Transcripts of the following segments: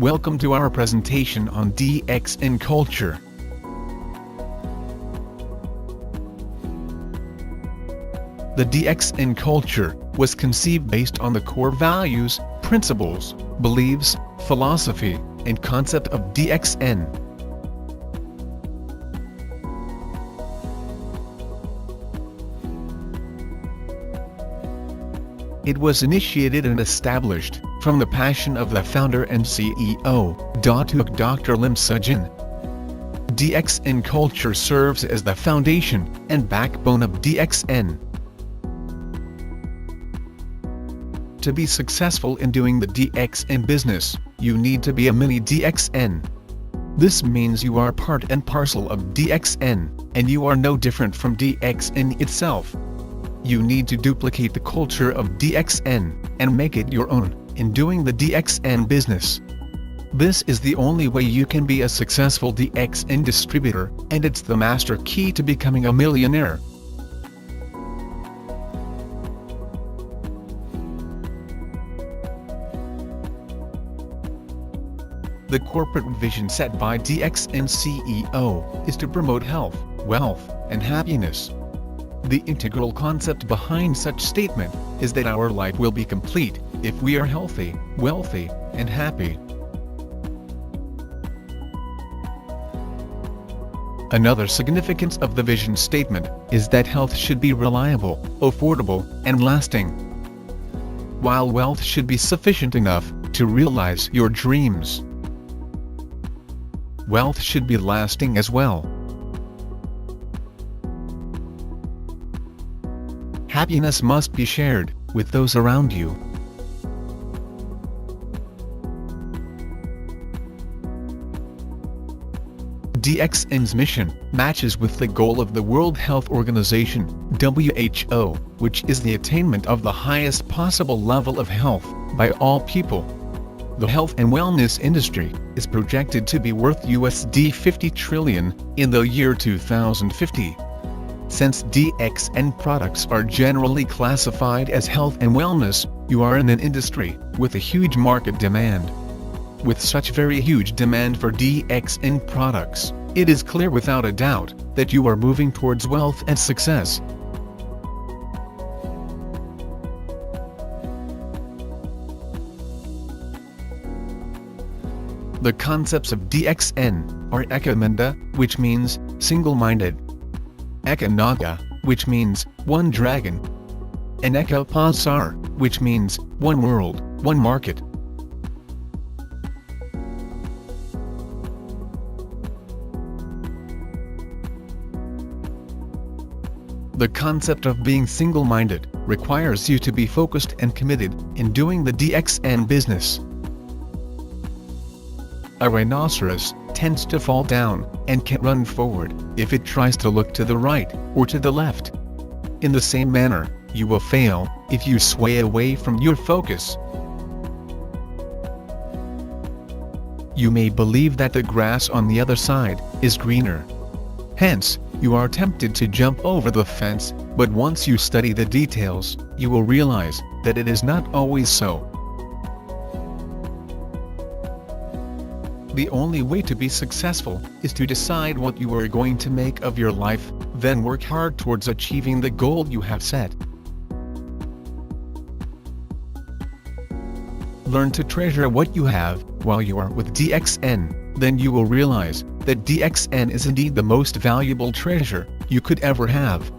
Welcome to our presentation on DXN Culture. The DXN Culture was conceived based on the core values, principles, beliefs, philosophy, and concept of DXN. It was initiated and established from the passion of the founder and CEO, Dr. Lim Seo-jin. DXN Culture serves as the foundation and backbone of DXN. To be successful in doing the DXN business, you need to be a mini DXN. This means you are part and parcel of DXN, and you are no different from DXN itself. You need to duplicate the culture of DXN, and make it your own, in doing the DXN business. This is the only way you can be a successful DXN distributor, and it's the master key to becoming a millionaire. The corporate vision set by DXN CEO is to promote health, wealth, and happiness. The integral concept behind such statement is that our life will be complete if we are healthy, wealthy, and happy. Another significance of the vision statement is that health should be reliable, affordable, and lasting, while wealth should be sufficient enough to realize your dreams. Wealth should be lasting as well. Happiness must be shared with those around you. DXN's mission matches with the goal of the World Health Organization, WHO, which is the attainment of the highest possible level of health by all people. The health and wellness industry is projected to be worth $50 trillion in the year 2050. Since DXN products are generally classified as health and wellness, you are in an industry with a huge market demand. With such very huge demand for DXN products, it is clear without a doubt that you are moving towards wealth and success. The concepts of DXN are Ekamanda, which means single-minded, Ekanaga, which means one dragon, and Eka Pasar, which means one world, one market. The concept of being single-minded requires you to be focused and committed in doing the DXN business. A rhinoceros tends to fall down and can't run forward if it tries to look to the right or to the left. In the same manner, you will fail if you sway away from your focus. You may believe that the grass on the other side is greener. Hence, you are tempted to jump over the fence, but once you study the details, you will realize that it is not always so. The only way to be successful is to decide what you are going to make of your life, then work hard towards achieving the goal you have set. Learn to treasure what you have while you are with DXN, then you will realize that DXN is indeed the most valuable treasure you could ever have.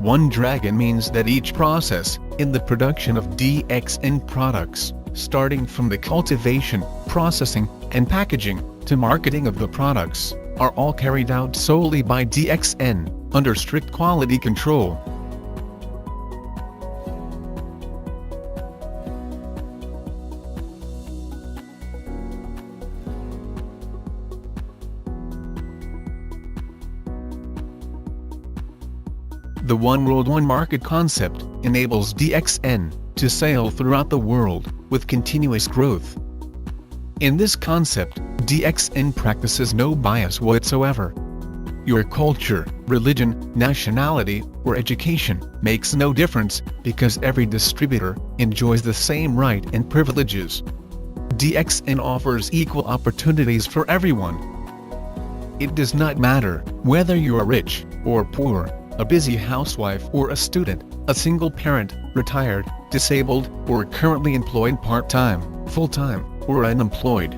One dragon means that each process in the production of DXN products, starting from the cultivation, processing, and packaging, to marketing of the products, are all carried out solely by DXN, under strict quality control. The One World One Market concept enables DXN to sail throughout the world with continuous growth. In this concept, DXN practices no bias whatsoever. Your culture, religion, nationality, or education makes no difference, because every distributor enjoys the same right and privileges. DXN offers equal opportunities for everyone. It does not matter whether you are rich or poor, a busy housewife or a student, a single parent, retired, disabled, or currently employed part-time, full-time, or unemployed.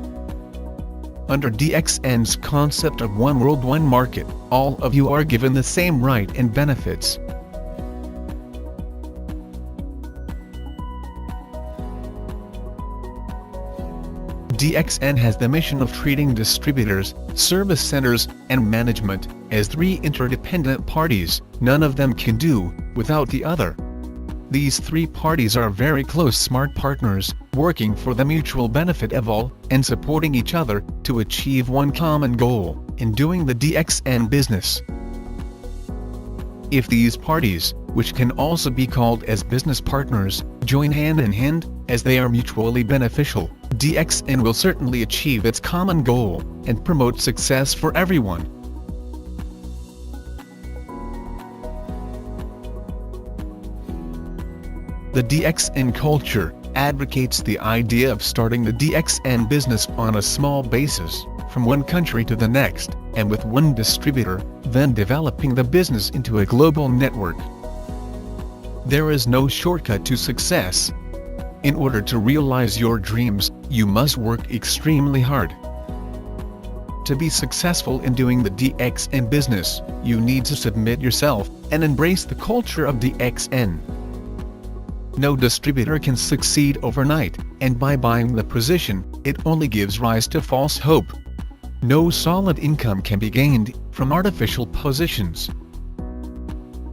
Under DXN's concept of one world, one market, all of you are given the same right and benefits. DXN has the mission of treating distributors, service centers, and management as three interdependent parties. None of them can do without the other. These three parties are very close smart partners, working for the mutual benefit of all, and supporting each other to achieve one common goal in doing the DXN business. If these parties, which can also be called as business partners, join hand in hand, as they are mutually beneficial, DXN will certainly achieve its common goal and promote success for everyone. The DXN culture advocates the idea of starting the DXN business on a small basis, from one country to the next, and with one distributor, then developing the business into a global network. There is no shortcut to success. In order to realize your dreams, you must work extremely hard. To be successful in doing the DXN business, you need to submit yourself and embrace the culture of DXN. No distributor can succeed overnight, and by buying the position, it only gives rise to false hope. No solid income can be gained from artificial positions.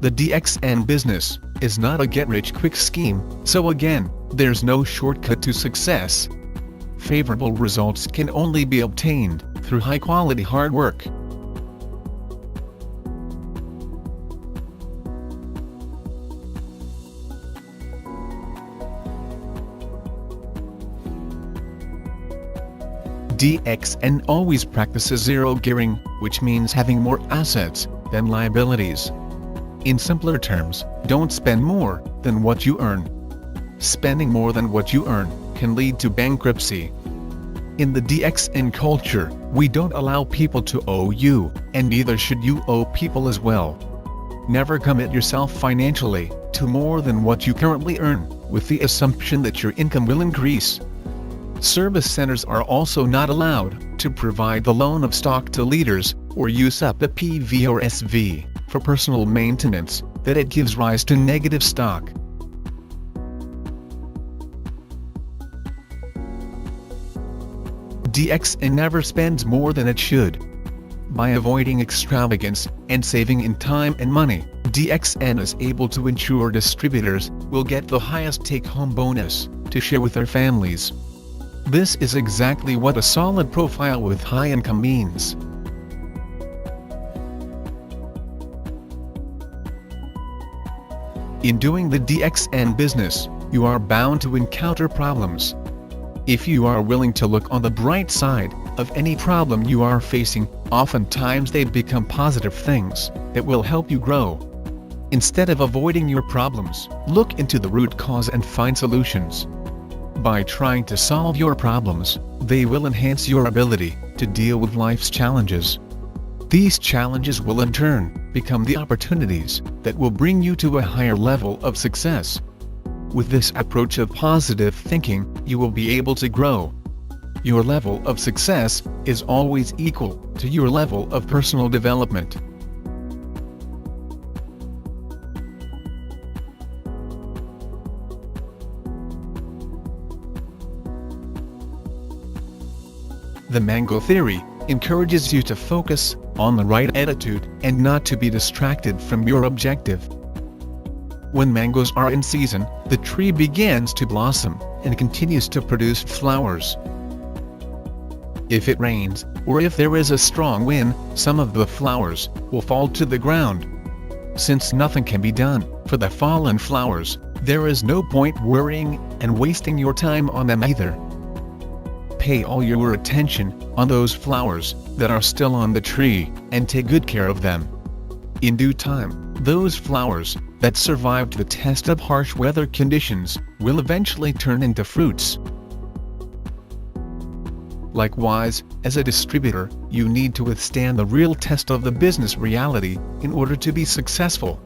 The DXN business is not a get-rich-quick scheme, so again, there's no shortcut to success. Favorable results can only be obtained through high-quality hard work. DXN always practices zero gearing, which means having more assets than liabilities. In simpler terms, don't spend more than what you earn. Spending more than what you earn can lead to bankruptcy. In the DXN culture, we don't allow people to owe you, and neither should you owe people as well. Never commit yourself financially to more than what you currently earn, with the assumption that your income will increase. Service centers are also not allowed to provide the loan of stock to leaders, or use up the PV or SV for personal maintenance, that it gives rise to negative stock. DXN never spends more than it should. By avoiding extravagance and saving in time and money, DXN is able to ensure distributors will get the highest take-home bonus to share with their families. This is exactly what a solid profile with high income means. In doing the DXN business, you are bound to encounter problems. If you are willing to look on the bright side of any problem you are facing, oftentimes they become positive things that will help you grow. Instead of avoiding your problems, look into the root cause and find solutions. By trying to solve your problems, they will enhance your ability to deal with life's challenges. These challenges will in turn become the opportunities that will bring you to a higher level of success. With this approach of positive thinking, you will be able to grow. Your level of success is always equal to your level of personal development. The mango theory encourages you to focus on the right attitude and not to be distracted from your objective. When mangoes are in season, the tree begins to blossom and continues to produce flowers. If it rains, or if there is a strong wind, some of the flowers will fall to the ground. Since nothing can be done for the fallen flowers, there is no point worrying and wasting your time on them either. pay all your attention on those flowers that are still on the tree, and take good care of them. In due time, those flowers that survived the test of harsh weather conditions will eventually turn into fruits. Likewise, as a distributor, you need to withstand the real test of the business reality in order to be successful.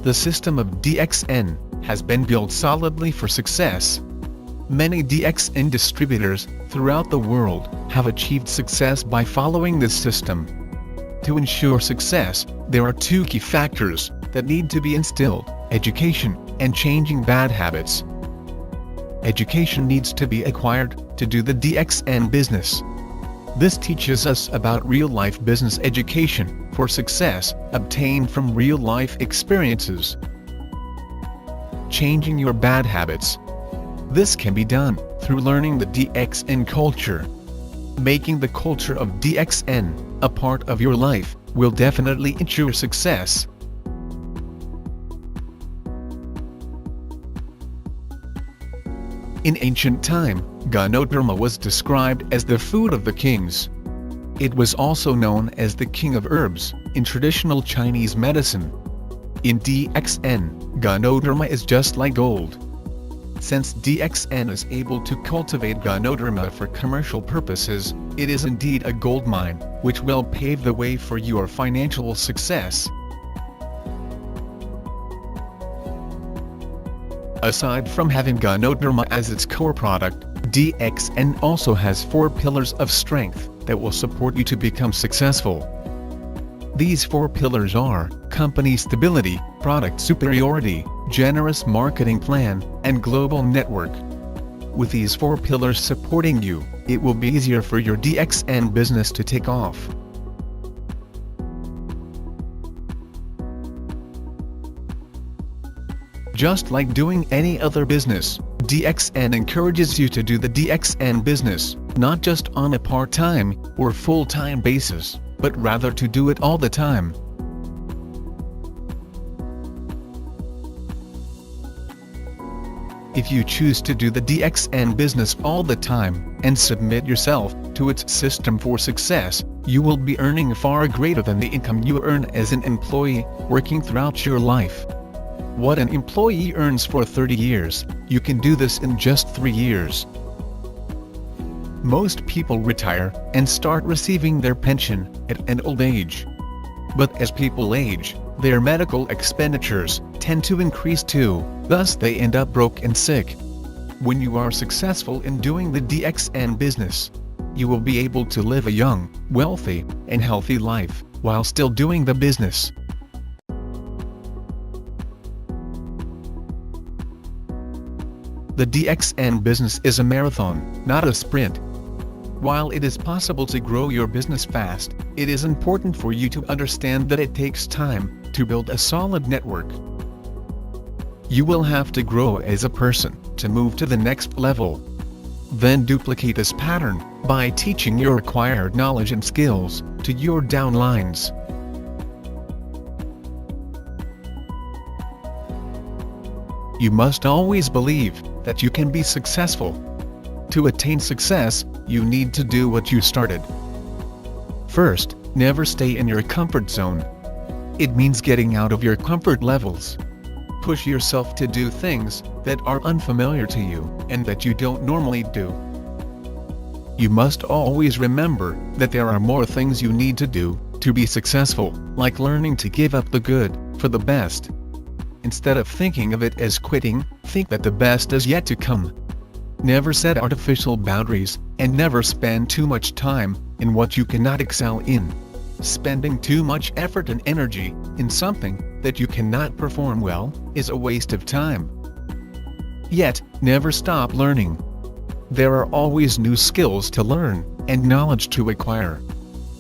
The system of DXN has been built solidly for success. Many DXN distributors throughout the world have achieved success by following this system. To ensure success, there are two key factors that need to be instilled: education and changing bad habits. Education needs to be acquired to do the DXN business. This teaches us about real-life business education for success obtained from real-life experiences. Changing your bad habits. This can be done through learning the DXN culture. Making the culture of DXN a part of your life will definitely ensure success. In ancient time, Ganodharma was described as the food of the kings. It was also known as the king of herbs in traditional Chinese medicine. In DXN, Ganodharma is just like gold. Since DXN is able to cultivate Ganodharma for commercial purposes, it is indeed a gold mine, which will pave the way for your financial success. Aside from having Ganodharma as its core product, DXN also has 4 pillars of strength that will support you to become successful. These 4 pillars are company stability, product superiority, generous marketing plan, and global network. With these 4 pillars supporting you, it will be easier for your DXN business to take off. Just like doing any other business, DXN encourages you to do the DXN business, not just on a part-time or full-time basis, but rather to do it all the time. If you choose to do the DXN business all the time and submit yourself to its system for success, you will be earning far greater than the income you earn as an employee working throughout your life. What an employee earns for 30 years, you can do this in just 3 years. Most people retire and start receiving their pension at an old age. But as people age, their medical expenditures tend to increase too, thus they end up broke and sick. When you are successful in doing the DXN business, you will be able to live a young, wealthy, and healthy life while still doing the business. The DXN business is a marathon, not a sprint. While it is possible to grow your business fast, it is important for you to understand that it takes time to build a solid network. You will have to grow as a person to move to the next level. Then duplicate this pattern by teaching your acquired knowledge and skills to your downlines. You must always believe that you can be successful. To attain success, you need to do what you started. First, never stay in your comfort zone. It means getting out of your comfort levels. Push yourself to do things that are unfamiliar to you and that you don't normally do. You must always remember that there are more things you need to do to be successful, like learning to give up the good for the best. Instead of thinking of it as quitting, think that the best is yet to come. Never set artificial boundaries, and never spend too much time in what you cannot excel in. Spending too much effort and energy in something that you cannot perform well is a waste of time. Yet, never stop learning. There are always new skills to learn and knowledge to acquire.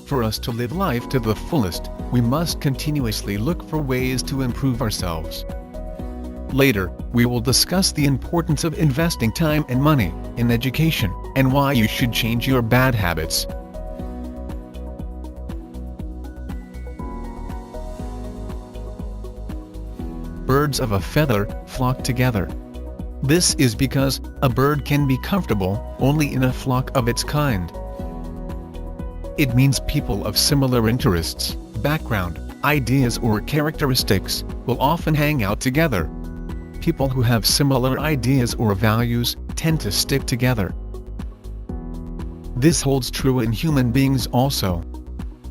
For us to live life to the fullest, we must continuously look for ways to improve ourselves. Later, we will discuss the importance of investing time and money in education and why you should change your bad habits. birds of a feather flock together. This is because a bird can be comfortable only in a flock of its kind. It means people of similar interests, background, ideas or characteristics will often hang out together. People who have similar ideas or values tend to stick together. This holds true in human beings also.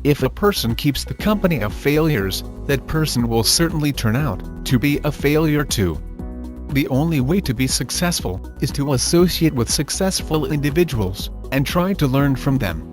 If a person keeps the company of failures, that person will certainly turn out to be a failure too. The only way to be successful is to associate with successful individuals and try to learn from them.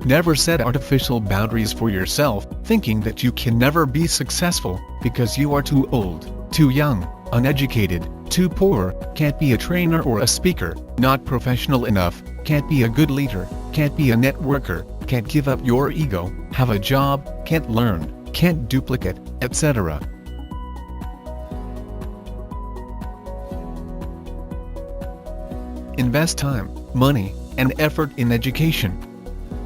Never set artificial boundaries for yourself, thinking that you can never be successful because you are too old, too young, uneducated, too poor, can't be a trainer or a speaker, not professional enough, can't be a good leader, can't be a networker, can't give up your ego, have a job, can't learn, can't duplicate, etc. Invest time, money, and effort in education.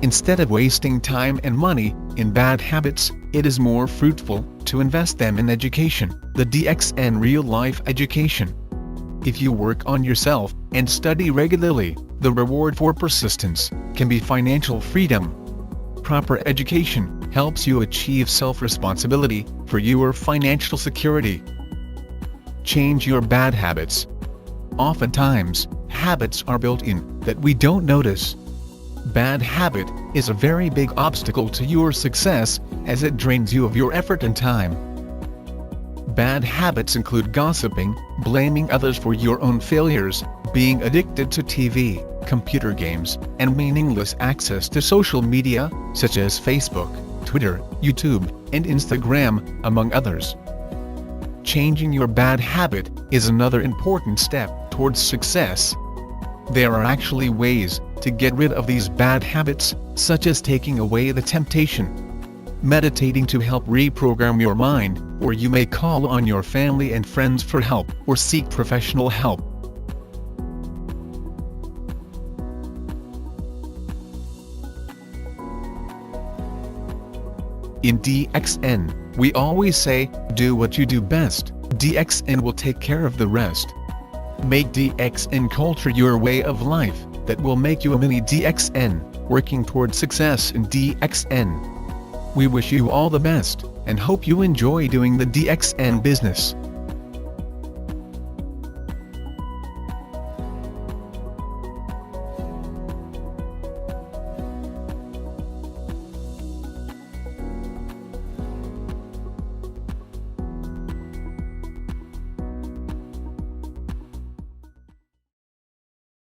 Instead of wasting time and money in bad habits, it is more fruitful to invest them in education, the DXN real-life education. If you work on yourself and study regularly, the reward for persistence can be financial freedom. Proper education helps you achieve self-responsibility for your financial security. Change your bad habits. Oftentimes, habits are built in that we don't notice. Bad habit is a very big obstacle to your success, as it drains you of your effort and time. Bad habits include gossiping, blaming others for your own failures, being addicted to TV, computer games, and meaningless access to social media, such as Facebook, Twitter, YouTube, and Instagram, among others. Changing your bad habit is another important step towards success. There are actually ways to get rid of these bad habits, such as taking away the temptation, meditating to help reprogram your mind, or you may call on your family and friends for help or seek professional help. In DXN, we always say, do what you do best, DXN will take care of the rest. Make DXN Culture your way of life that will make you a mini DXN, working towards success in DXN. We wish you all the best, and hope you enjoy doing the DXN business.